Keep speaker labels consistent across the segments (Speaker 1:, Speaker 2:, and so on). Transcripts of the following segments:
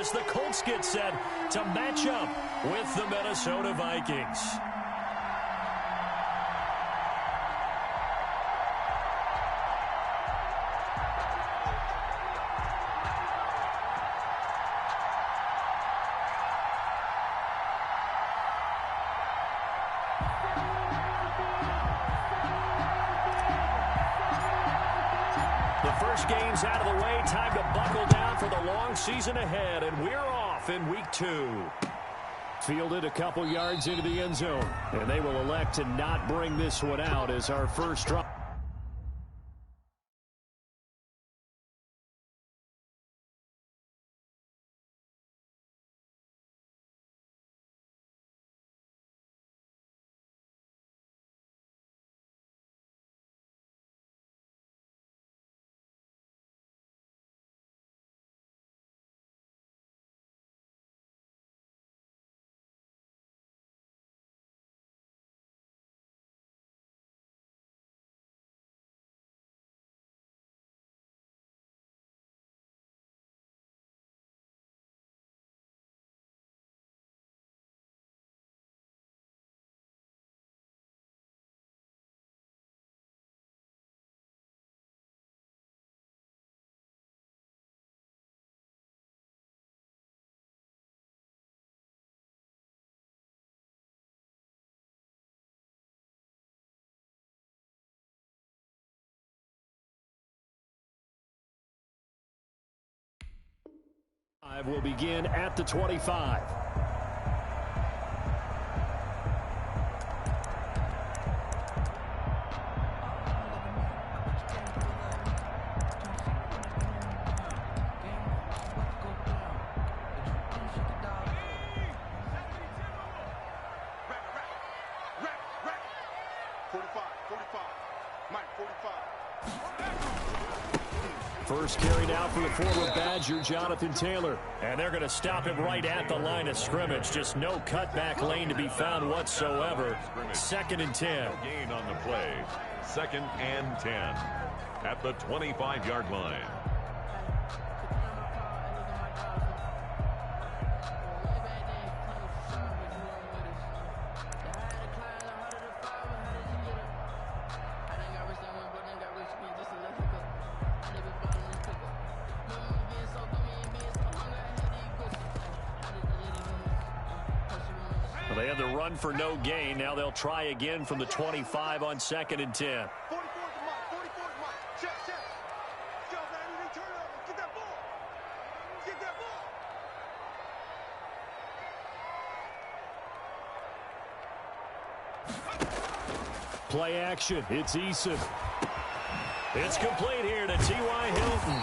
Speaker 1: as the Colts get set to match up with the Minnesota Vikings.
Speaker 2: First game's out of the way. Time to buckle down for the long season ahead, and we're off in week 2. Fielded a couple yards into the end zone, and they will elect to not bring this one out as our first drive. Will begin at the 25. First carried out for the former Badger, Jonathan Taylor. And they're going to stop him right at the line of scrimmage. Just no cutback lane to be found whatsoever. 2nd and 10.
Speaker 3: Gain on the play. 2nd and 10 at the 25-yard line.
Speaker 2: They had the run for no gain. Now they'll try again from the 25 on 2nd and 10. Play action. It's Eason. It's complete here to T.Y. Hilton.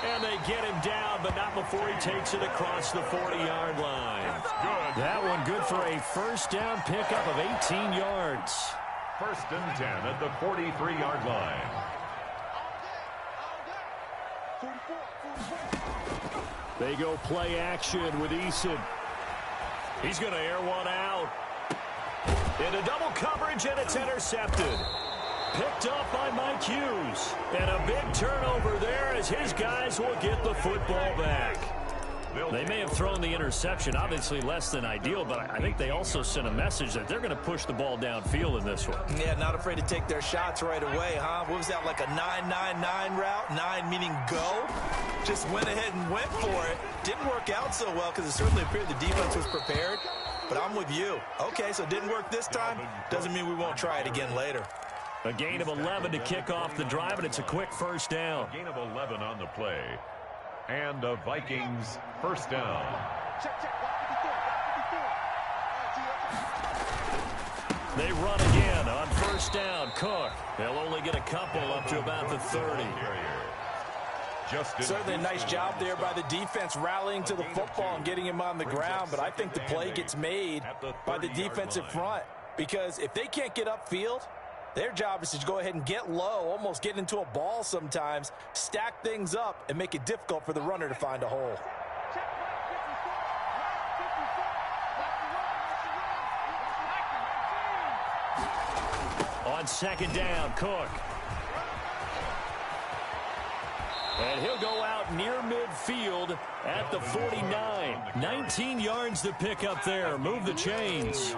Speaker 2: And they get him down, but not before he takes it across the 40-yard line.
Speaker 3: That's good.
Speaker 2: That one good for a first down pickup of 18 yards.
Speaker 3: 1st and 10 at the 43-yard line.
Speaker 2: They go play action with Eason. He's going to air one out. Into double coverage, and it's intercepted. Picked up by Mike Hughes. And a big turnover there as his guys will get the football back. They may have thrown the interception, obviously less than ideal, but I think they also sent a message that they're going to push the ball downfield in this one.
Speaker 4: Yeah, not afraid to take their shots right away, huh? What was that, like a 9-9-9 route? 9 meaning go? Just went ahead and went for it. Didn't work out so well because it certainly appeared the defense was prepared. But I'm with you. Okay, so it didn't work this time. Doesn't mean we won't try it again later.
Speaker 2: A gain of 11 to kick off the drive, and it's a quick first down.
Speaker 3: A gain of 11 on the play. And the Vikings first down.
Speaker 2: They run again on first down. Cook. They'll only get a couple up to about the 30.
Speaker 4: Certainly a nice job there by the defense rallying to the football and getting him on the ground, but I think the play gets made by the defensive front because if they can't get upfield, their job is to go ahead and get low, almost get into a ball sometimes, stack things up, and make it difficult for the runner to find a hole. On second down, Cook.
Speaker 1: And he'll go out near midfield at the 49. 19 yards to pick up there. Move the chains.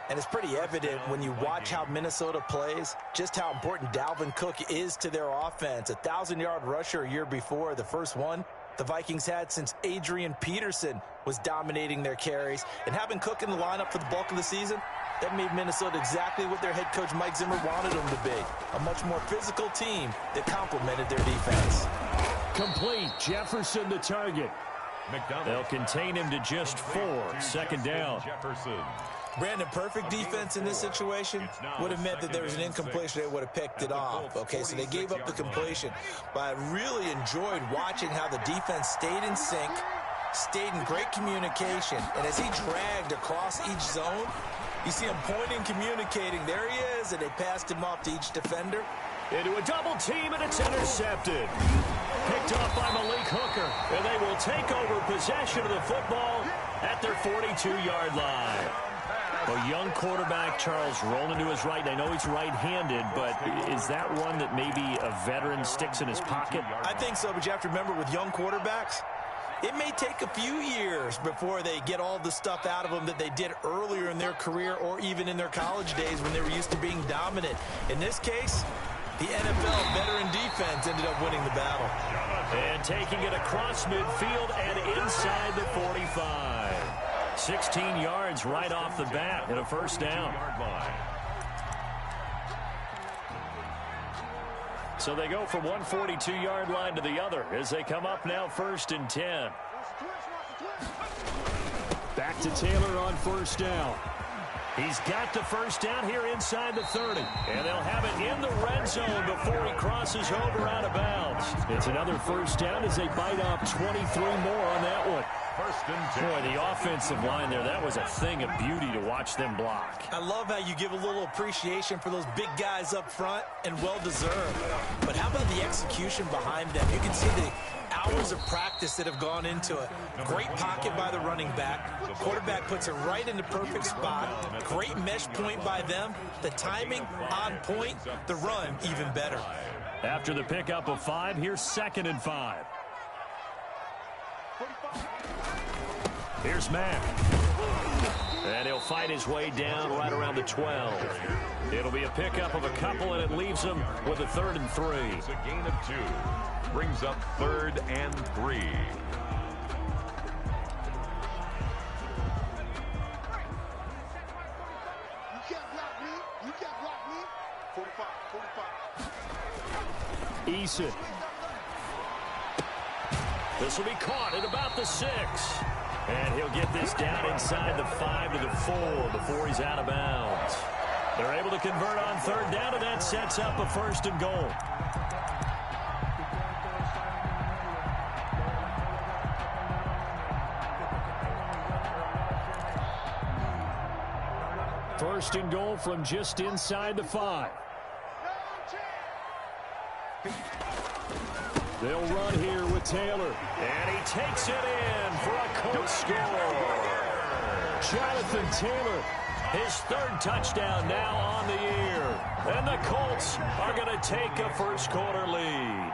Speaker 4: And it's pretty evident when you watch how Minnesota plays, just how important Dalvin Cook is to their offense. A 1,000-yard rusher a year before, the first one the Vikings had since Adrian Peterson was dominating their carries. And having Cook in the lineup for the bulk of the season, that made Minnesota exactly what their head coach Mike Zimmer wanted them to be. A much more physical team that complemented their defense.
Speaker 1: Complete. Jefferson the target. They'll contain him to just 4. Second down.
Speaker 4: Brandon, perfect defense in this situation would have meant that there was an incompletion. They would have picked it off. Okay, so they gave up the completion. But I really enjoyed watching how the defense stayed in sync, stayed in great communication. And as he dragged across each zone, you see him pointing, communicating. There he is, and they passed him off to each defender.
Speaker 1: Into a double team, and it's intercepted. Picked off by Malik Hooker, and they will take over possession of the football at their 42-yard line. A young quarterback, Charles, rolling to his right. I know he's right-handed, but is that one that maybe a veteran sticks in his pocket?
Speaker 4: I think so, but you have to remember with young quarterbacks, it may take a few years before they get all the stuff out of them that they did earlier in their career or even in their college days when they were used to being dominant. In this case, the NFL veteran defense ended up winning the battle.
Speaker 1: And taking it across midfield and inside the 45. 16 yards right off the bat and a first down. So they go from one 42-yard line to the other as they come up now 1st and 10. Back to Taylor on first down. He's got the first down here inside the 30. And they'll have it in the red zone before he crosses over out of bounds. It's another first down as they bite off 23 more on that one. Boy, the offensive line there, that was a thing of beauty to watch them block.
Speaker 4: I love how you give a little appreciation for those big guys up front, and well-deserved. But how about the execution behind them? You can see the hours of practice that have gone into it. Great pocket by the running back. Quarterback puts it right in the perfect spot. Great mesh point by them. The timing on point. The run even better.
Speaker 1: After the pickup of 5, here's 2nd and 5. Here's Mack. And he'll fight his way down right around the 12. It'll be a pickup of a couple, and it leaves him with a 3rd and 3.
Speaker 3: It's a gain of 2. Brings up 3rd and 3.
Speaker 5: You can't block me. You can't block me. 45, 45.
Speaker 1: Eason. This will be caught at about the 6. And he'll get this down inside the 5 to the 4 before he's out of bounds. They're able to convert on 3rd down, and that sets up a 1st and goal. First and goal from just inside the 5. They'll run here with Taylor. And he takes it in for a Colts score. Jonathan Taylor, his 3rd touchdown now on the year. And the Colts are going to take a first-quarter lead.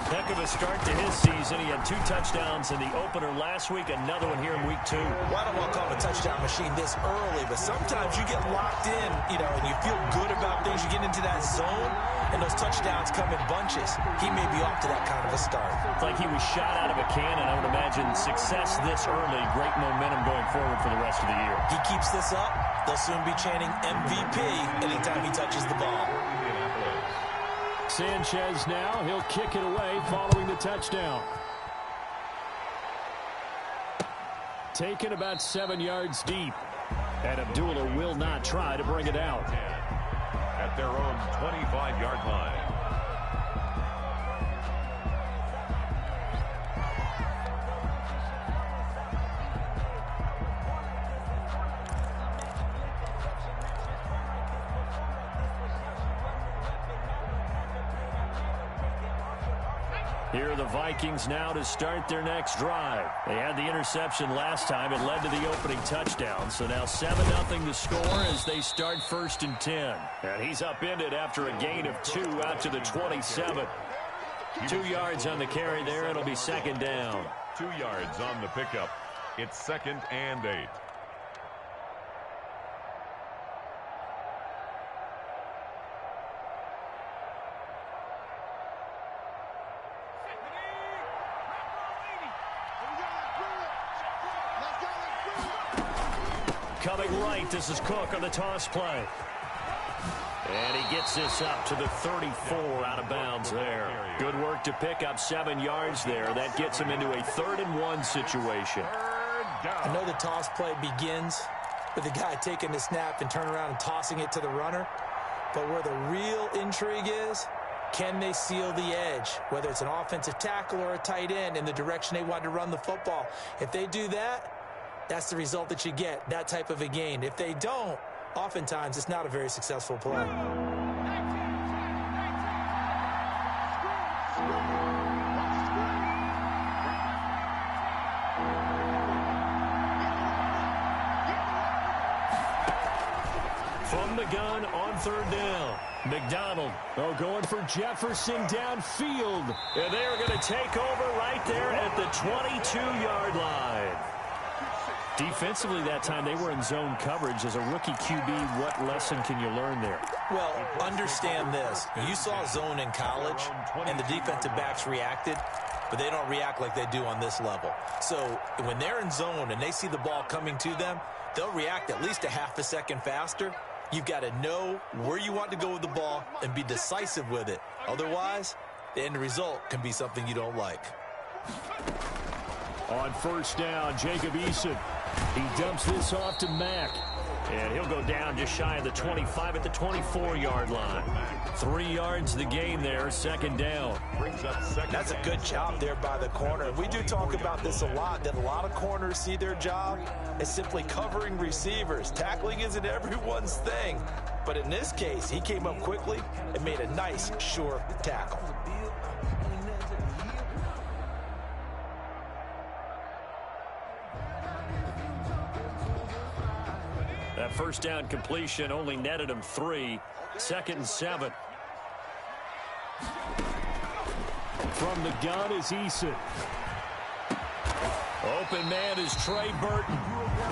Speaker 1: Heck of a start to his season. He had 2 touchdowns in the opener last week, another one here in week 2.
Speaker 4: Well, I don't want to call him a touchdown machine this early, but sometimes you get locked in, and you feel good about things. You get into that zone, and those touchdowns come in bunches. He may be off to that kind of a start.
Speaker 1: It's like he was shot out of a cannon. I would imagine success this early, great momentum going forward for the rest of the year.
Speaker 4: He keeps this up, they'll soon be chanting MVP anytime he touches the ball.
Speaker 1: Sanchez now, he'll kick it away following the touchdown. Taken about 7 yards deep. And Abdullah will not try to bring it out.
Speaker 3: At their own 25-yard line.
Speaker 1: Here are the Vikings now to start their next drive. They had the interception last time. It led to the opening touchdown. So now 7-0 to score as they start 1st and 10. And he's upended after a gain of 2 out to the 27. 2 yards on the carry there. It'll be second down.
Speaker 3: 2 yards on the pickup. It's 2nd and 8.
Speaker 1: Coming right, this is Cook on the toss play. And he gets this up to the 34 out of bounds there. Good work to pick up 7 yards there. That gets him into a 3rd and 1 situation.
Speaker 4: I know the toss play begins with the guy taking the snap and turning around and tossing it to the runner. But where the real intrigue is, can they seal the edge? Whether it's an offensive tackle or a tight end in the direction they want to run the football. If they do that, that's the result that you get, that type of a gain. If they don't, oftentimes it's not a very successful play.
Speaker 1: From the gun on 3rd down. McDonald, going for Jefferson downfield. And they're going to take over right there at the 22-yard line. Defensively that time, they were in zone coverage. As a rookie QB, what lesson can you learn there?
Speaker 4: Well, understand this. You saw zone in college, and the defensive backs reacted, but they don't react like they do on this level. So when they're in zone and they see the ball coming to them, they'll react at least a half a second faster. You've got to know where you want to go with the ball and be decisive with it. Otherwise, the end result can be something you don't like.
Speaker 1: On 1st down, Jacob Eason. He dumps this off to Mack. And he'll go down just shy of the 25 at the 24-yard line. 3 yards the gain there, 2nd down.
Speaker 4: That's a good job there by the corner. We do talk about this a lot, that a lot of corners see their job as simply covering receivers. Tackling isn't everyone's thing. But in this case, he came up quickly and made a nice, sure tackle.
Speaker 1: That 1st down completion only netted him 3. 2nd and 7. From the gun is Eason. Open man is Trey Burton.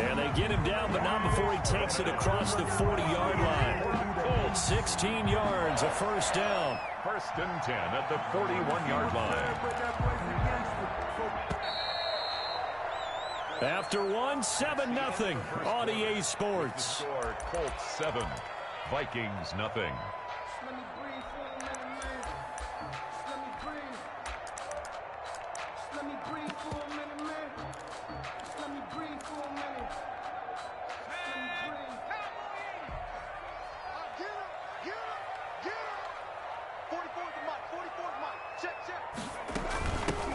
Speaker 1: And they get him down, but not before he takes it across the 40-yard line. 16 yards, a 1st down.
Speaker 3: 1st and 10 at the 41-yard line.
Speaker 1: After 7-0 on EA Sports.
Speaker 3: Colts 7, Vikings nothing.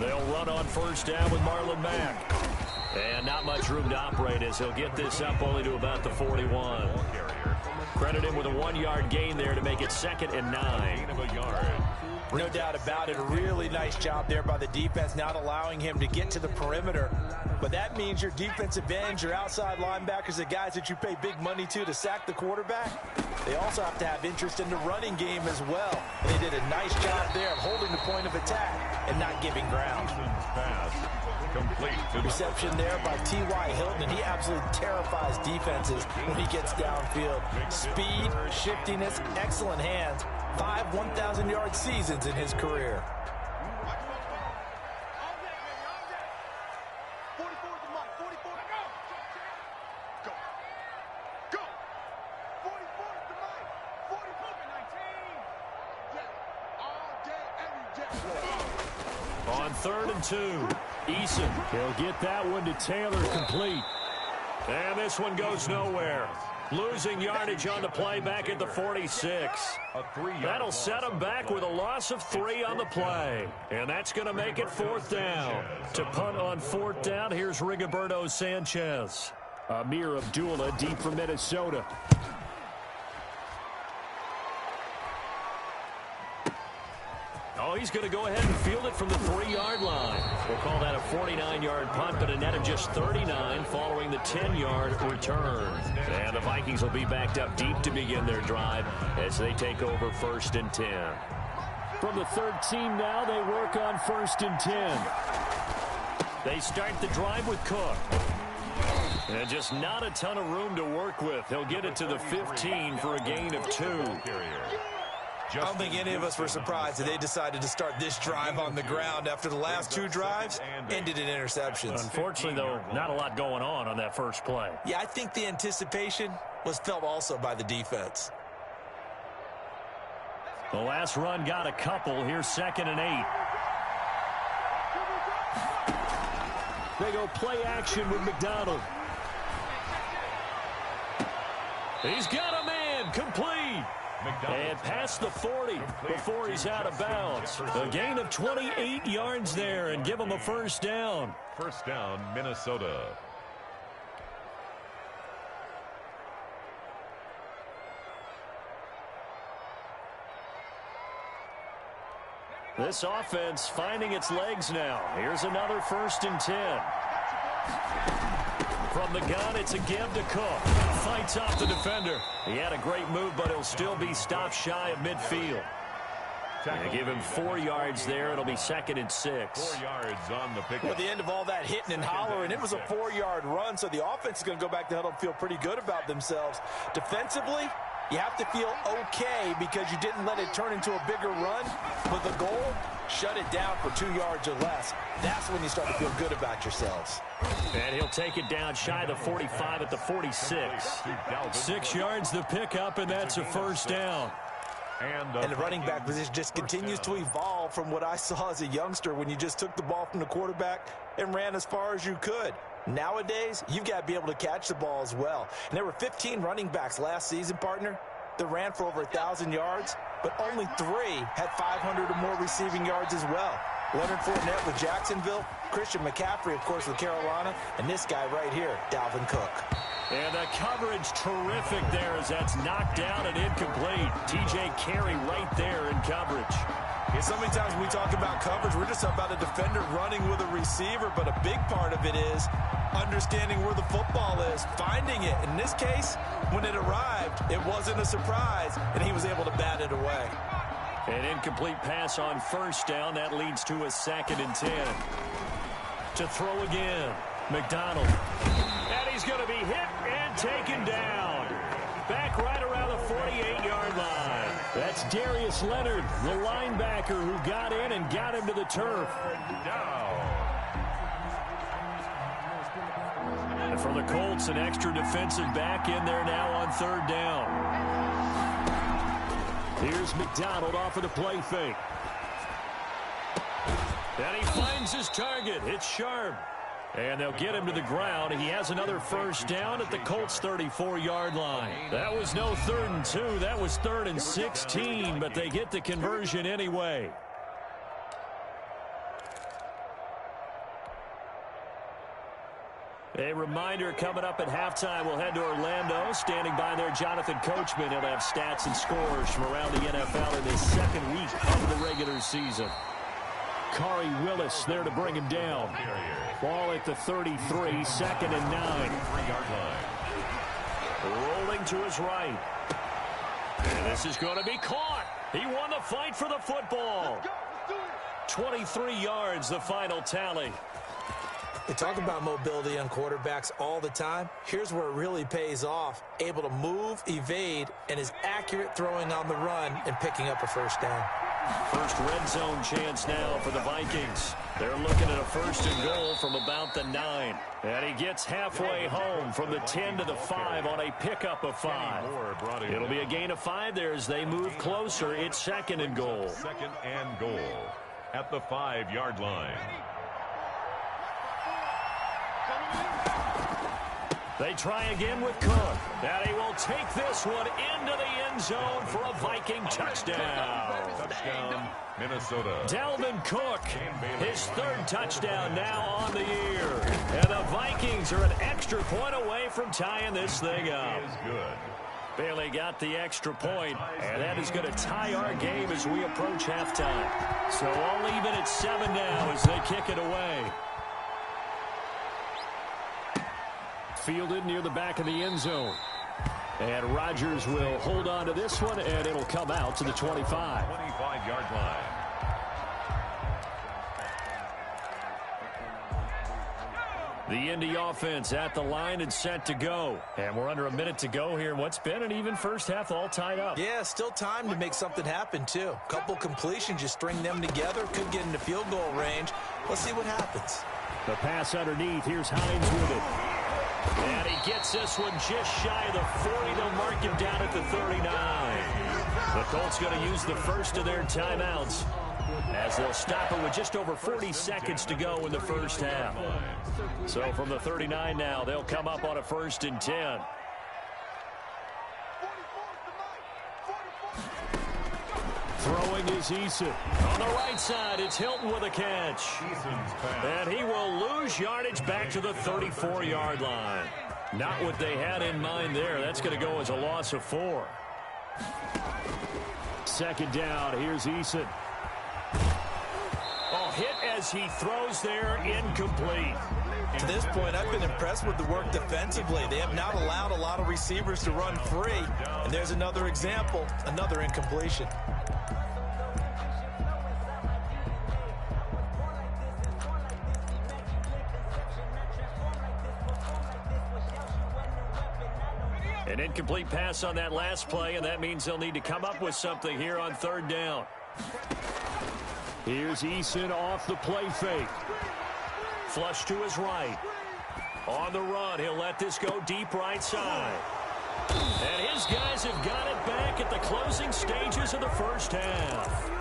Speaker 1: They'll run on 1st down with Marlon Mack. And not much room to operate as he'll get this up only to about the 41. Credit him with a 1-yard gain there to make it 2nd and 9.
Speaker 4: No doubt about it. A really nice job there by the defense, not allowing him to get to the perimeter. But that means your defensive ends, your outside linebackers, the guys that you pay big money to sack the quarterback, they also have to have interest in the running game as well. And they did a nice job there of holding the point of attack and not giving ground. Reception there by T.Y. Hilton, and he absolutely terrifies defenses when he gets downfield. Speed, shiftiness, excellent hands. 5 1,000-yard seasons in his career.
Speaker 1: On 3rd and 2, Eason. He'll get that one to Taylor, complete. And this one goes nowhere. Losing yardage on the play back at the 46. That'll set him back with a loss of 3 on the play. And that's going to make it 4th down. To punt on 4th down, here's Rigoberto Sanchez. Amir Abdullah deep for Minnesota. Oh, he's going to go ahead and field it from the 3-yard line. We'll call that a 49-yard punt, but a net of just 39 following the 10-yard return. And the Vikings will be backed up deep to begin their drive as they take over 1st and 10. From the 13 now, they work on 1st and 10. They start the drive with Cook. And just not a ton of room to work with. He'll get it to the 15 for a gain of 2.
Speaker 4: I don't think any of us were surprised that they decided to start this drive on the ground after the last 2 drives ended in interceptions.
Speaker 1: Unfortunately, though, not a lot going on that first play.
Speaker 4: Yeah, I think the anticipation was felt also by the defense.
Speaker 1: The last run got a couple. Here's 2nd and 8. They go play action with McDonald. He's got a man complete. And past the 40 before he's out of bounds. A gain of 28 yards there and give him a 1st down.
Speaker 3: 1st down, Minnesota.
Speaker 1: This offense finding its legs now. Here's another 1st and 10. From the gun, it's a give to Cook. Fights off the defender. He had a great move, but he'll still be stopped shy of midfield. They give him 4 yards there. It'll be 2nd and 6.
Speaker 3: 4 yards on the pickup.
Speaker 4: At the end of all that hitting and hollering, it was a 4-yard run, so the offense is going to go back to huddle and feel pretty good about themselves. Defensively, you have to feel okay because you didn't let it turn into a bigger run, but the goal, shut it down for 2 yards or less. That's when you start to feel good about yourselves.
Speaker 1: And he'll take it down shy of the 45 at the 46. 6 yards the pickup, and that's a 1st down.
Speaker 4: And the running back position just continues to evolve from what I saw as a youngster when you just took the ball from the quarterback and ran as far as you could. Nowadays, you've got to be able to catch the ball as well. And there were 15 running backs last season, partner, that ran for over 1,000 yards, but only 3 had 500 or more receiving yards as well. Leonard Fournette with Jacksonville, Christian McCaffrey, of course, with Carolina, and this guy right here, Dalvin Cook.
Speaker 1: And the coverage terrific there as that's knocked down and incomplete. T.J. Carey right there in coverage.
Speaker 4: Yeah, so many times when we talk about coverage, we're just about a defender running with a receiver, but a big part of it is understanding where the football is, finding it. In this case, when it arrived, it wasn't a surprise, and he was able to bat it away.
Speaker 1: An incomplete pass on 1st down. That leads to a 2nd and 10. To throw again, McDonald. And he's going to be hit and taken down. Back right around the 48-yard line. That's Darius Leonard, the linebacker who got in and got him to the turf. And for the Colts, an extra defensive back in there now on 3rd down. Here's McDonald off of the play fake. And he finds his target. It's Sharp. And they'll get him to the ground. He has another 1st down at the Colts' 34-yard line. That was no 3rd and 2. That was 3rd and 16, but they get the conversion anyway. A reminder, coming up at halftime, we'll head to Orlando. Standing by there, Jonathan Coachman. He'll have stats and scores from around the NFL in his 2nd week of the regular season. Kari Willis there to bring him down. Ball at the 33, 2nd and 9. Rolling to his right. And this is going to be caught. He won the fight for the football. 23 yards, the final tally.
Speaker 4: We talk about mobility on quarterbacks all the time. Here's where it really pays off. Able to move, evade, and is accurate throwing on the run and picking up a 1st down.
Speaker 1: First red zone chance now for the Vikings. They're looking at a 1st and goal from about the 9. And he gets halfway home from the 10 to the 5 on a pickup of 5. It'll be a gain of 5 there as they move closer. It's 2nd and goal.
Speaker 3: 2nd and goal at the 5-yard line.
Speaker 1: They try again with Cook. And he will take this one into the end zone for a Viking touchdown.
Speaker 3: Touchdown, Minnesota.
Speaker 1: Dalvin Cook, his 3rd touchdown now on the year. And the Vikings are an extra point away from tying this thing up.
Speaker 3: Is good.
Speaker 1: Bailey got the extra point, and that is going to tie our game as we approach halftime. So all even at 7 now as they kick it away. Fielded near the back of the end zone. And Rodgers will hold on to this one, and it'll come out to the 25.
Speaker 3: 25-yard line.
Speaker 1: The Indy offense at the line and set to go. And we're under a minute to go here in what's been an even first half, all tied up.
Speaker 4: Yeah, still time to make something happen, too. Couple completions, you string them together, could get into field goal range. Let's see what happens.
Speaker 1: The pass underneath. Here's Hines with it. And he gets this one just shy of the 40. They'll mark him down at the 39. The Colts going to use the first of their timeouts, as they'll stop it with just over 40 seconds to go in the first half. So from the 39 now, they'll come up on a 1st and 10. Throwing is Eason. On the right side, it's Hilton with a catch. And he will lose yardage back to the 34-yard line. Not what they had in mind there. That's going to go as a loss of 4. 2nd down, here's Eason. Oh, hit as he throws there, incomplete.
Speaker 4: To this point, I've been impressed with the work defensively. They have not allowed a lot of receivers to run free. And there's another example, another incompletion.
Speaker 1: An incomplete pass on that last play, and that means they'll need to come up with something here on 3rd down. Here's Eason off the play fake. Flush to his right. On the run, he'll let this go deep right side. And his guys have got it back at the closing stages of the first half.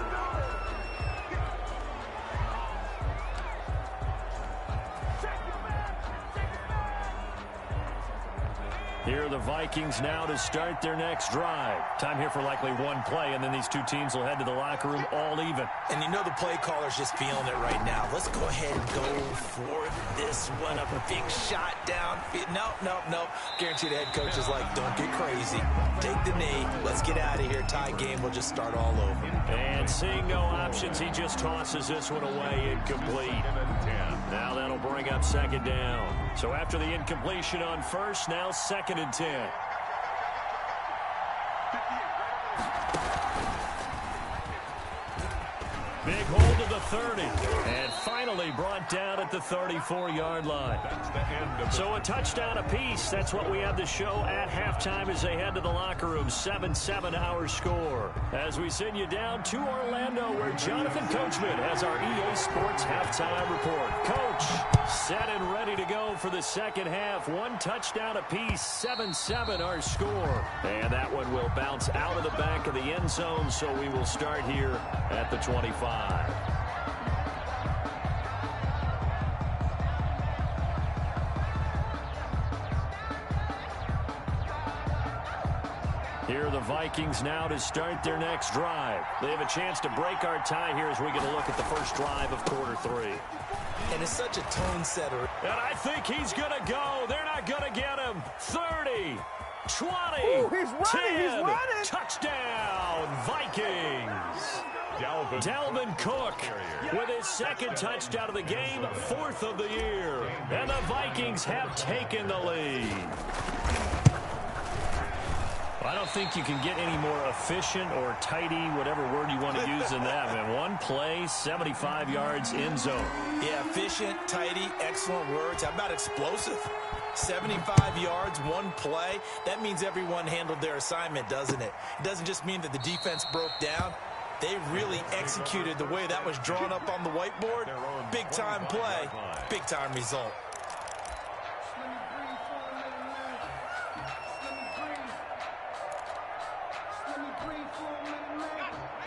Speaker 1: Here are the Vikings now to start their next drive. Time here for likely one play, and then these two teams will head to the locker room all even.
Speaker 4: And you know the play caller's just feeling it right now. Let's go ahead and go for this one. A big shot down. No. Guarantee the head coach is like, don't get crazy. Take the knee. Let's get out of here. Tie game. We'll just start all over.
Speaker 1: And seeing no options, he just tosses this one away, incomplete. Now that'll bring up 2nd down. So after the incompletion on 1st, now 2nd and 10. Big hold of the 30. And finally brought down at the 34-yard line. So a touchdown apiece. That's what we have to show at halftime as they head to the locker room. 7-7 our score. As we send you down to Orlando, where Jonathan Coachman has our EA Sports halftime report. Coach, set and ready to go for the 2nd half. 1 touchdown apiece. 7-7 our score. And that one will bounce out of the back of the end zone, so we will start here at the 25. Here are the Vikings now to start their next drive. They have a chance to break our tie here as we get a look at the first drive of quarter 3.
Speaker 4: And it's such a tone setter.
Speaker 1: And I think he's going to go. They're not going to get him. 30, 20,
Speaker 6: Ooh, he's running,
Speaker 1: 10, touchdown, Vikings. Dalvin Cook with his 2nd touchdown of the game, 4th of the year. And the Vikings have taken the lead. I don't think you can get any more efficient or tidy, whatever word you want to use in that. Man, 1 play, 75 yards, end zone.
Speaker 4: Yeah, efficient, tidy, excellent words. How about explosive? 75 yards, 1 play. That means everyone handled their assignment, doesn't it? It doesn't just mean that the defense broke down. They really executed the way that was drawn up on the whiteboard. Big-time play, big-time result.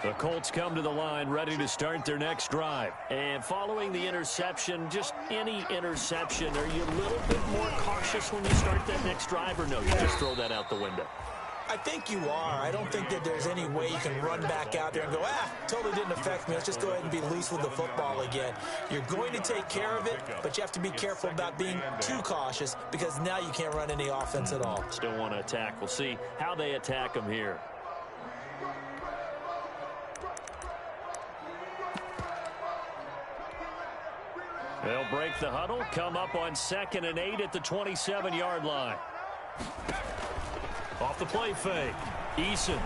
Speaker 1: The Colts come to the line ready to start their next drive. And following the interception, just any interception, are you a little bit more cautious when you start that next drive, or no, you just throw that out the window?
Speaker 4: I think you are. I don't think that there's any way you can run back out there and go, totally didn't affect me. Let's just go ahead and be loose with the football again. You're going to take care of it, but you have to be careful about being too cautious, because now you can't run any offense at all.
Speaker 1: Still want to attack. We'll see how they attack them here. They'll break the huddle, come up on 2nd and 8 at the 27-yard line. Off the play fake, Eason.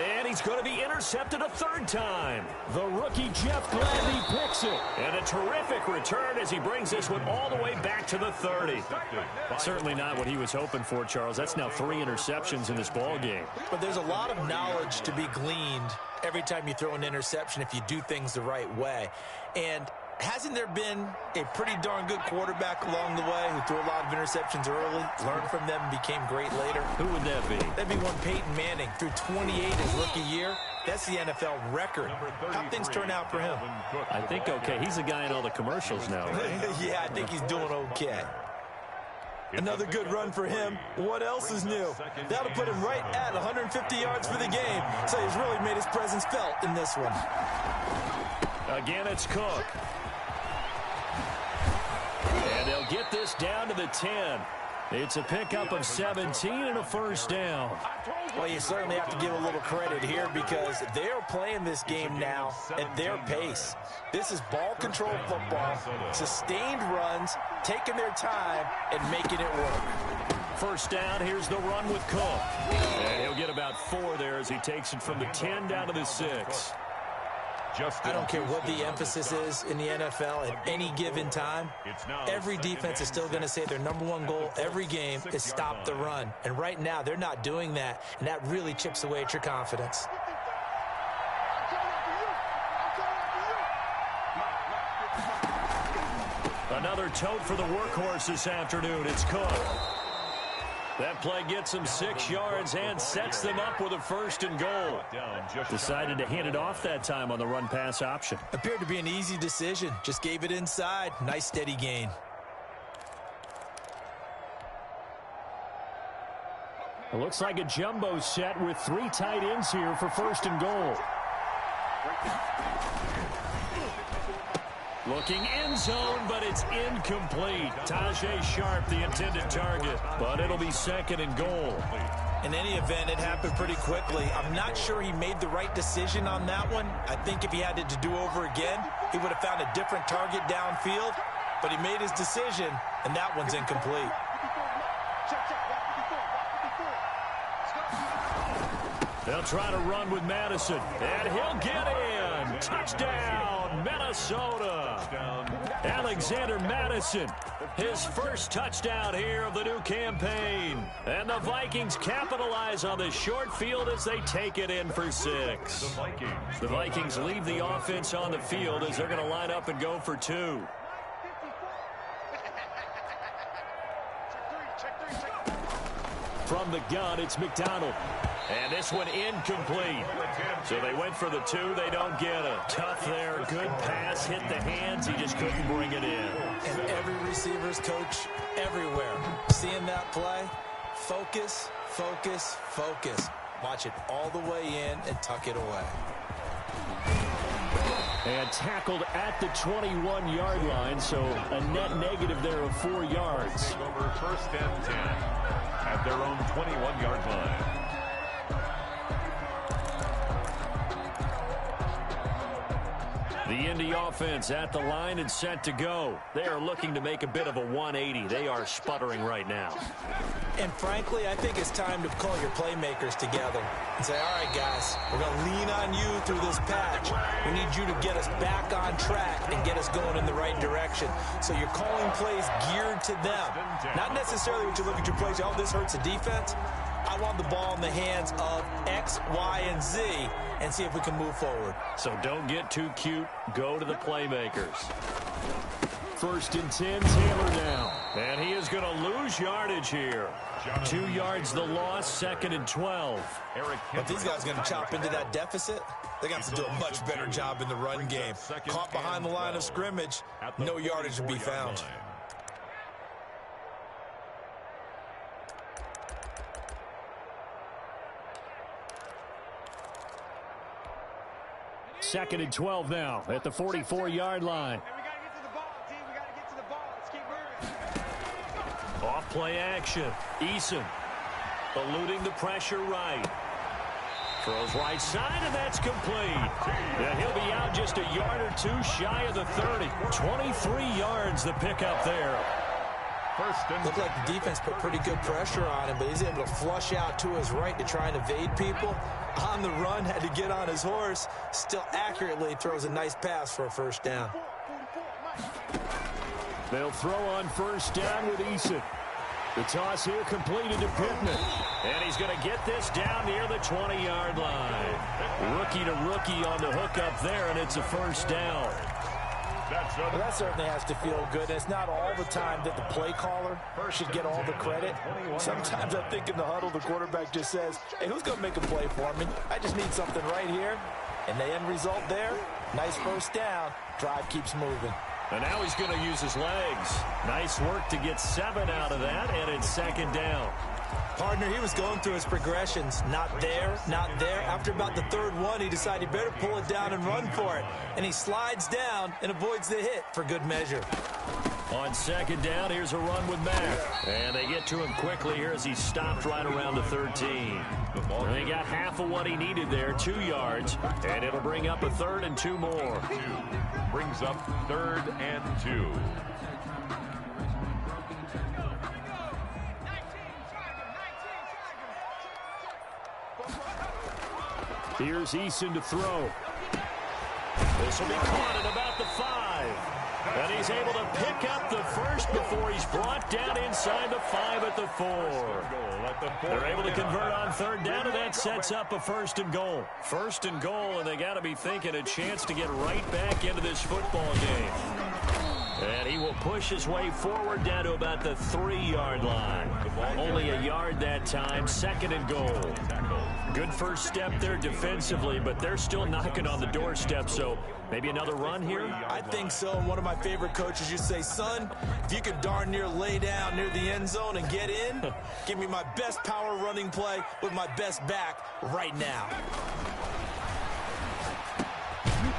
Speaker 1: And he he's going to be intercepted a third time. The rookie Jeff Gladney picks it. And a terrific return as he brings this one all the way back to the 30. Certainly not what he was hoping for, Charles. That's now 3 interceptions in this ball game.
Speaker 4: But there's a lot of knowledge to be gleaned every time you throw an interception if you do things the right way. And hasn't there been a pretty darn good quarterback along the way who threw a lot of interceptions early, learned from them, and became great later?
Speaker 1: Who would that be?
Speaker 4: That'd be one Peyton Manning. Threw 28 his rookie year. That's the NFL record. How'd things turn out for him?
Speaker 1: I think okay. He's a guy in all the commercials now, right?
Speaker 4: Yeah, I think he's doing okay. Another good run for him. What else is new? That'll put him right at 150 yards for the game. So he's really made his presence felt in this one.
Speaker 1: Again, it's Cook. And they'll get this down to the 10. It's a pickup of 17 and a first down.
Speaker 4: Well, you certainly have to give a little credit here because they're playing this game now at their pace. This is ball control football, sustained runs, taking their time, and making it work.
Speaker 1: First down, here's the run with Cook. And he'll get about 4 there as he takes it from the 10 down to the 6.
Speaker 4: I don't care what the emphasis is in the NFL at any given time. Every defense is still going to say their #1 goal every game is stop the run. And right now, they're not doing that, and that really chips away at your confidence.
Speaker 1: Another tote for the workhorse this afternoon. It's Cook. That play gets him 6 yards and sets them up with a 1st and goal. Decided to hand it off that time on the run-pass option.
Speaker 4: Appeared to be an easy decision. Just gave it inside. Nice steady gain.
Speaker 1: It looks like a jumbo set with 3 tight ends here for 1st and goal. Looking end zone, but it's incomplete. Tajay Sharp, the intended target, but it'll be 2nd and goal.
Speaker 4: In any event, it happened pretty quickly. I'm not sure he made the right decision on that one. I think if he had it to do over again, he would have found a different target downfield, but he made his decision, and that one's incomplete.
Speaker 1: They'll try to run with Madison, and he'll get in. Touchdown, Minnesota. Alexander Madison, his first touchdown here of the new campaign. And the Vikings capitalize on the short field as they take it in for 6. The Vikings leave the offense on the field as they're going to line up and go for 2. From the gun, it's McDonald. And this one incomplete. So they went for the 2. They don't get it. Tough there. Good pass. Hit the hands. He just couldn't bring it in.
Speaker 4: And every receiver's coach everywhere. Seeing that play, focus, focus, focus. Watch it all the way in and tuck it away.
Speaker 1: And tackled at the 21-yard line, so a net negative there of 4 yards.
Speaker 3: Over 1st and 10 at their own 21-yard line.
Speaker 1: The Indy offense at the line and set to go. They are looking to make a bit of a 180. They are sputtering right now.
Speaker 4: And frankly, I think it's time to call your playmakers together and say, all right, guys, we're going to lean on you through this patch. We need you to get us back on track and get us going in the right direction. So you're calling plays geared to them. Not necessarily when you look at your plays, oh, this hurts the defense. I want the ball in the hands of X, Y, and Z and see if we can move forward.
Speaker 1: So don't get too cute. Go to the playmakers. 1st and 10, Taylor now. And he is going to lose yardage here. 2 yards the loss, 2nd and 12.
Speaker 4: But these guys are going to chop into that deficit. They're going to have to do a much better job in the run game. Caught behind the line of scrimmage, no yardage to be found.
Speaker 1: Second and 12 now at the 44-yard line. Off play action. Eason eluding the pressure right. Throws right side, and that's complete. And he'll be out just a yard or 2 shy of the 30. 23 yards the pickup there.
Speaker 3: First and
Speaker 4: Looked like the defense put pretty good pressure on him, but he's able to flush out to his right to try and evade people. On the run, had to get on his horse. Still accurately throws a nice pass for a first down.
Speaker 2: They'll throw on first down with Eason. The toss here completed to Pittman.
Speaker 1: And he's going to get this down near the 20-yard line. Rookie to rookie on the hook up there, and it's a first down.
Speaker 4: Well, that certainly has to feel good. It's not all the time that the play caller should get all the credit. Sometimes I think in the huddle, the quarterback just says, hey, who's going to make a play for me? I just need something right here. And the end result there, nice first down. Drive keeps moving.
Speaker 1: And now he's going to use his legs. Nice work to get 7 out of that, and it's second down.
Speaker 4: Partner, he was going through his progressions. Not there, not there. After about the third one, he decided he better pull it down and run for it. And he slides down and avoids the hit for good measure.
Speaker 1: On second down, here's a run with Mack. And they get to him quickly here as he stopped right around the 13. And they got half of what he needed there, 2 yards. And it'll bring up a 3rd and 2 more.
Speaker 3: Brings up 3rd and 2.
Speaker 2: Here's Eason to throw.
Speaker 1: This will be caught at about the 5. And he's able to pick up the first before he's brought down inside the 5 at the 4. They're able to convert on third down, and that sets up a 1st and goal. 1st and goal, and they got to be thinking a chance to get right back into this football game. And he will push his way forward down to about the 3-yard line. Only a yard that time, 2nd and goal. Good first step there defensively, but they're still knocking on the doorstep, so maybe another run here?
Speaker 4: I think so. And one of my favorite coaches used to say, son, if you can darn near lay down near the end zone and get in, give me my best power running play with my best back right now.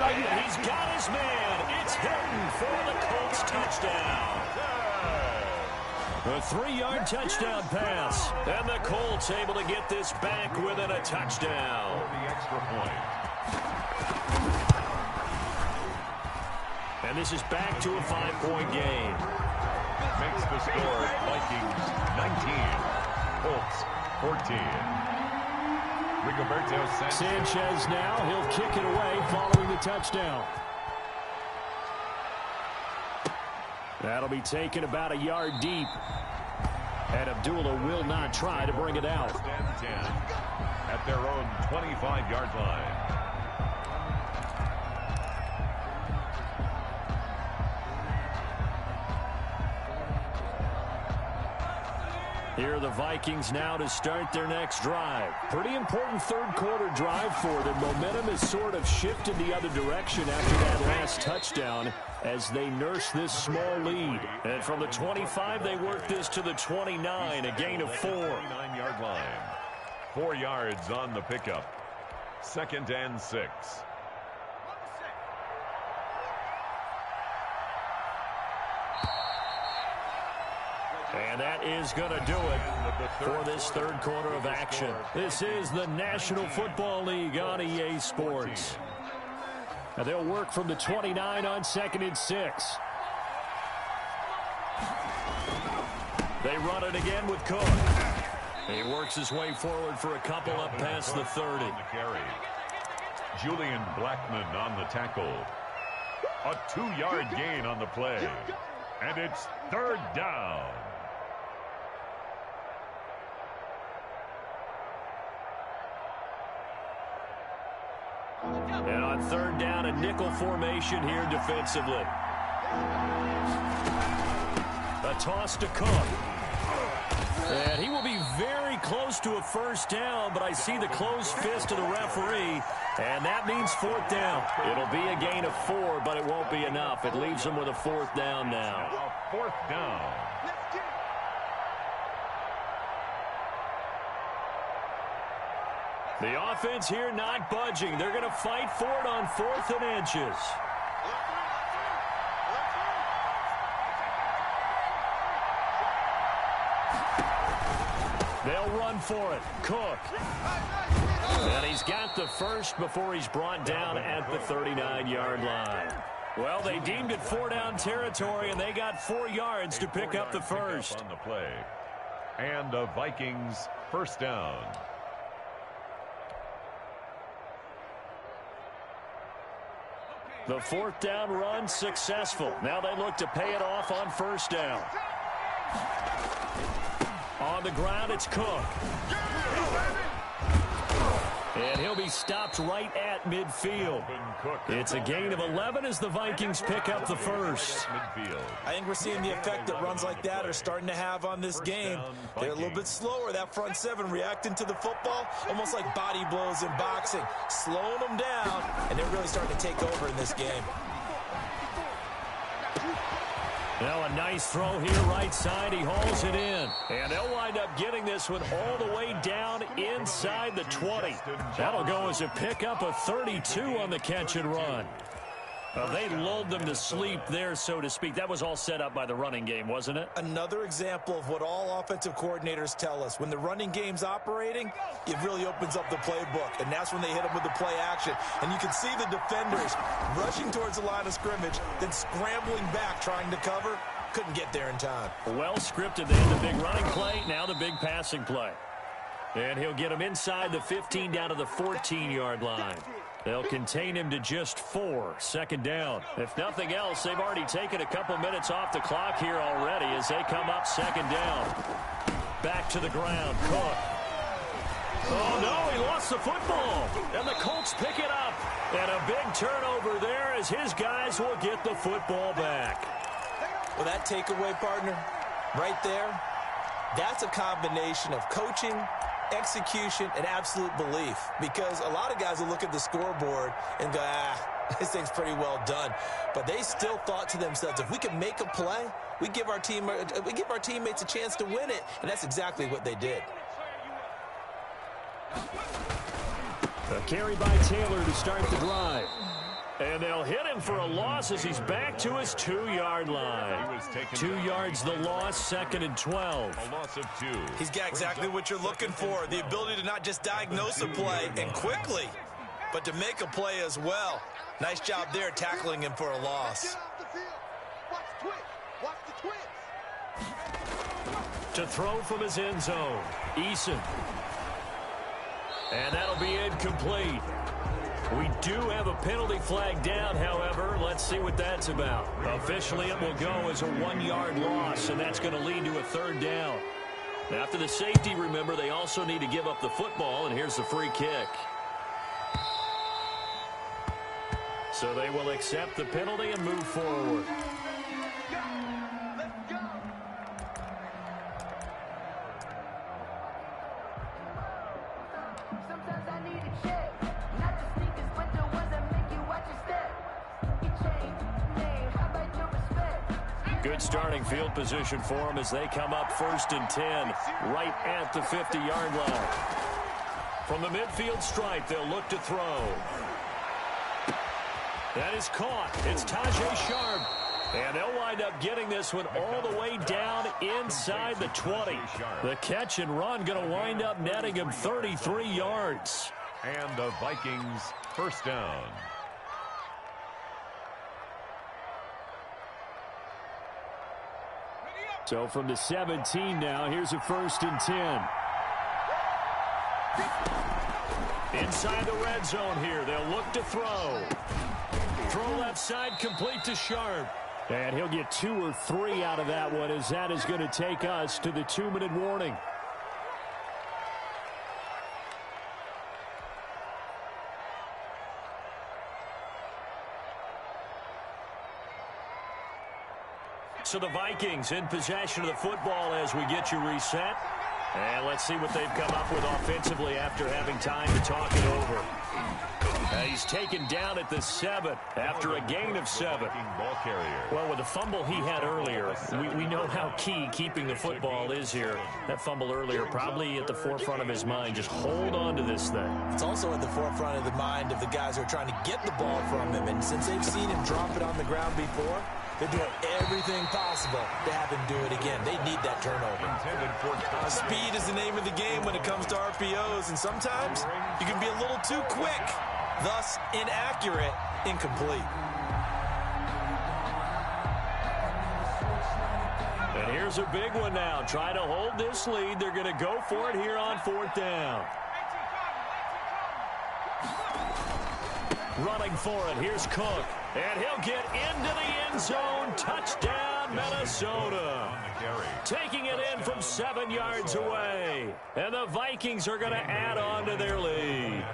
Speaker 1: And he's got his man. It's Hilton for the Colts touchdown. A 3-yard touchdown pass. And the Colts able to get this back within a touchdown.
Speaker 3: The extra point.
Speaker 1: And this is back to a 5-point game.
Speaker 3: Makes the score Vikings 19, Colts 14. Rigoberto
Speaker 2: Sanchez now. He'll kick it away following the touchdown. That'll be taken about a yard deep. And Abdullah will not try to bring it out.
Speaker 3: 10 at their own 25-yard line.
Speaker 2: Here are the Vikings now to start their next drive. Pretty important third-quarter drive for them. Momentum has sort of shifted the other direction after that last touchdown as they nurse this small lead.
Speaker 1: And from the 25, they work this to the 29, a gain of 4.
Speaker 3: 29-yard line. 4 yards on the pickup. 2nd and 6.
Speaker 1: And that is going to do it for this third quarter of action. This is the National Football League on EA Sports.
Speaker 2: And they'll work from the 29 on 2nd and 6.
Speaker 1: They run it again with Cook. He works his way forward for a couple up past the 30.
Speaker 3: Julian Blackman on the tackle. A 2-yard gain on the play. And it's 3rd down.
Speaker 1: And on 3rd down, a nickel formation here defensively. A toss to Cook. And he will be very close to a first down, but I see the closed fist of the referee, and that means 4th down. It'll be a gain of 4, but it won't be enough. It leaves them with a 4th down now.
Speaker 3: 4th down.
Speaker 1: The offense here not budging. They're going to fight for it on 4th and inches. They'll run for it. Cook. And he's got the first before he's brought down at the 39-yard line. Well, they deemed it 4-down territory, and they got 4 yards to pick up the first.
Speaker 3: On the play. And the Vikings first down.
Speaker 1: The 4th down run successful. Now they look to pay it off on first down. On the ground, it's Cook. And he'll be stopped right at midfield. It's a gain of 11 as the Vikings pick up the first.
Speaker 4: I think we're seeing the effect that runs like that are starting to have on this game. They're a little bit slower, that front seven, reacting to the football, almost like body blows in boxing, slowing them down, and they're really starting to take over in this game.
Speaker 1: Now a nice throw here right side. He hauls it in. And they'll wind up getting this one all the way down inside the 20. That'll go as a pickup of 32 on the catch and run. They lulled them to sleep there, so to speak. That was all set up by the running game, wasn't it?
Speaker 4: Another example of what all offensive coordinators tell us. When the running game's operating, it really opens up the playbook, and that's when they hit them with the play action. And you can see the defenders rushing towards the line of scrimmage, then scrambling back, trying to cover. Couldn't get there in time.
Speaker 1: Well scripted. They had the big running play, now the big passing play. And he'll get him inside the 15 down to the 14-yard line. They'll contain him to just 4, second down. If nothing else, they've already taken a couple minutes off the clock here already as they come up second down. Back to the ground, Cook. Oh, no, he lost the football. And the Colts pick it up. And a big turnover there as his guys will get the football back.
Speaker 4: Well, that takeaway, partner, right there, that's a combination of coaching, execution, and absolute belief, because a lot of guys will look at the scoreboard and go, this thing's pretty well done, but they still thought to themselves, if we can make a play, we give our teammates a chance to win it, and that's exactly what they did.
Speaker 1: A carry by Taylor to start the drive. And they'll hit him for a loss as he's back to his 2-yard line. 2 yards the loss, second and 12.
Speaker 3: A loss of 2.
Speaker 4: He's got exactly what you're looking for, the ability to not just diagnose a play and quickly, but to make a play as well. Nice job there tackling him for a loss.
Speaker 1: To throw from his end zone, Eason. And that'll be incomplete. We do have a penalty flag down, however. Let's see what that's about. Officially, it will go as a 1-yard loss, and that's going to lead to a third down. After the safety, remember, they also need to give up the football, and here's the free kick. So they will accept the penalty and move forward. Good starting field position for them as they come up 1st and 10, right at the 50-yard line. From the midfield stripe, they'll look to throw. That is caught. It's Tajay Sharp. And they'll wind up getting this one all the way down inside the 20. The catch and run going to wind up netting him 33 yards.
Speaker 3: And the Vikings first down.
Speaker 1: So from the 17 now, here's a 1st and 10. Inside the red zone here, they'll look to throw. Throw left side, complete to Sharp. And he'll get 2 or 3 out of that one, as that is going to take us to the 2-minute warning. So the Vikings in possession of the football as we get you reset. And let's see what they've come up with offensively after having time to talk it over. He's taken down at the 7 after a gain of 7. Well, with the fumble he had earlier, we know how key keeping the football is here. That fumble earlier probably at the forefront of his mind. Just hold on to this thing.
Speaker 4: It's also at the forefront of the mind of the guys who are trying to get the ball from him. And since they've seen him drop it on the ground before, they're doing everything possible to have him do it again. They need that turnover. Speed is the name of the game when it comes to RPOs, and sometimes you can be a little too quick, thus inaccurate, incomplete.
Speaker 1: And here's a big one now. Try to hold this lead. They're going to go for it here on 4th down. Running for it. Here's Cook. And he'll get into the end zone. Touchdown, Minnesota. Taking it in from 7 yards away. And the Vikings are going to add on to their lead.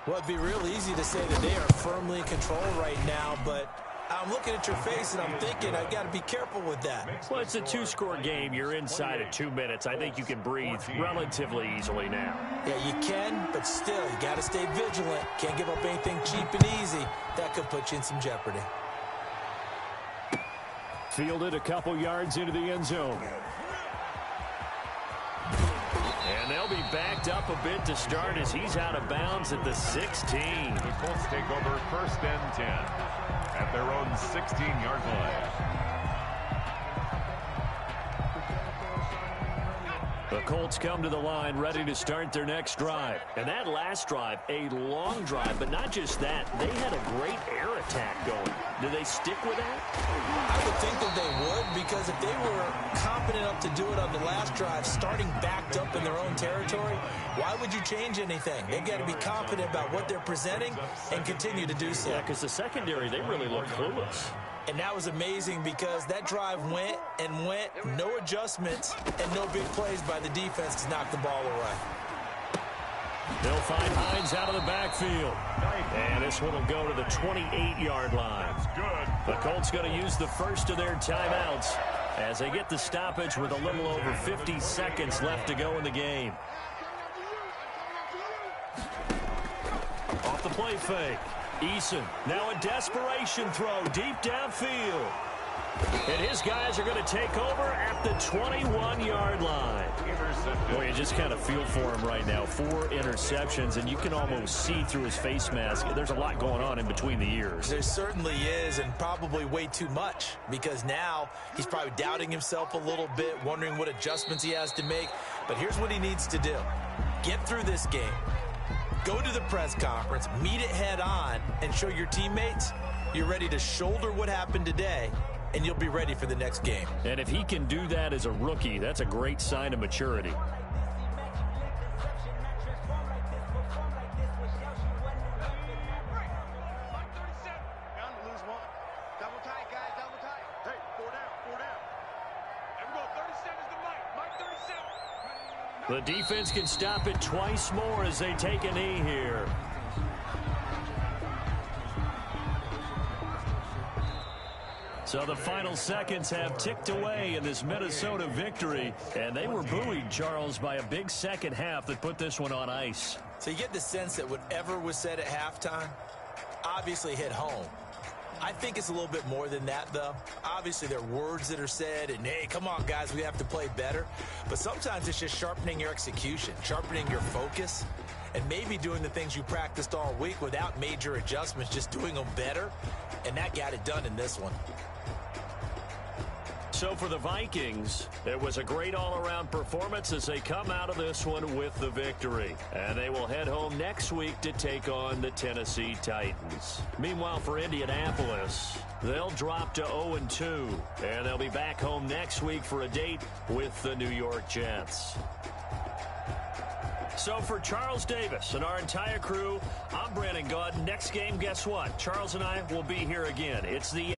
Speaker 4: Well, it'd be real easy to say that they are firmly in control right now, but I'm looking at your face and I'm thinking I've got to be careful with that.
Speaker 1: Well, it's a 2-score game. You're inside of 2 minutes. I think you can breathe relatively easily now.
Speaker 4: Yeah, you can, but still, you got to stay vigilant. Can't give up anything cheap and easy. That could put you in some jeopardy.
Speaker 1: Fielded a couple yards into the end zone. And they'll be backed up a bit to start as he's out of bounds at the 16.
Speaker 3: The Colts take over 1st and 10 at their own 16-yard line.
Speaker 1: The Colts come to the line ready to start their next drive. And that last drive, a long drive, but not just that. They had a great air attack going. Do they stick with that?
Speaker 4: I would think that they would, because if they were confident enough to do it on the last drive, starting backed up in their own territory, why would you change anything? They've got to be confident about what they're presenting and continue to do so.
Speaker 1: Yeah, because the secondary, they really look clueless.
Speaker 4: And that was amazing because that drive went and went, no adjustments, and no big plays by the defense to knock the ball away.
Speaker 1: They'll find Hines out of the backfield. And this one will go to the 28-yard line. The Colts going to use the first of their timeouts as they get the stoppage with a little over 50 seconds left to go in the game. Off the play fake. Eason, now a desperation throw deep downfield. And his guys are going to take over at the 21-yard line. Boy, you just kind of feel for him right now. 4 interceptions, and you can almost see through his face mask. There's a lot going on in between the ears.
Speaker 4: There certainly is, and probably way too much, because now he's probably doubting himself a little bit, wondering what adjustments he has to make. But here's what he needs to do. Get through this game. Go to the press conference, meet it head on, and show your teammates you're ready to shoulder what happened today, and you'll be ready for the next game.
Speaker 1: And if he can do that as a rookie, that's a great sign of maturity. The defense can stop it twice more as they take a knee here. So the final seconds have ticked away in this Minnesota victory. And they were buoyed, Charles, by a big second half that put this one on ice.
Speaker 4: So you get the sense that whatever was said at halftime obviously hit home. I think it's a little bit more than that, though. Obviously, there are words that are said, and, hey, come on, guys, we have to play better. But sometimes it's just sharpening your execution, sharpening your focus, and maybe doing the things you practiced all week without major adjustments, just doing them better, and that got it done in this one.
Speaker 1: So for the Vikings, it was a great all-around performance as they come out of this one with the victory. And they will head home next week to take on the Tennessee Titans. Meanwhile, for Indianapolis, they'll drop to 0-2. And they'll be back home next week for a date with the New York Jets. So for Charles Davis and our entire crew, I'm Brandon Gaudin. Next game, guess what? Charles and I will be here again. It's the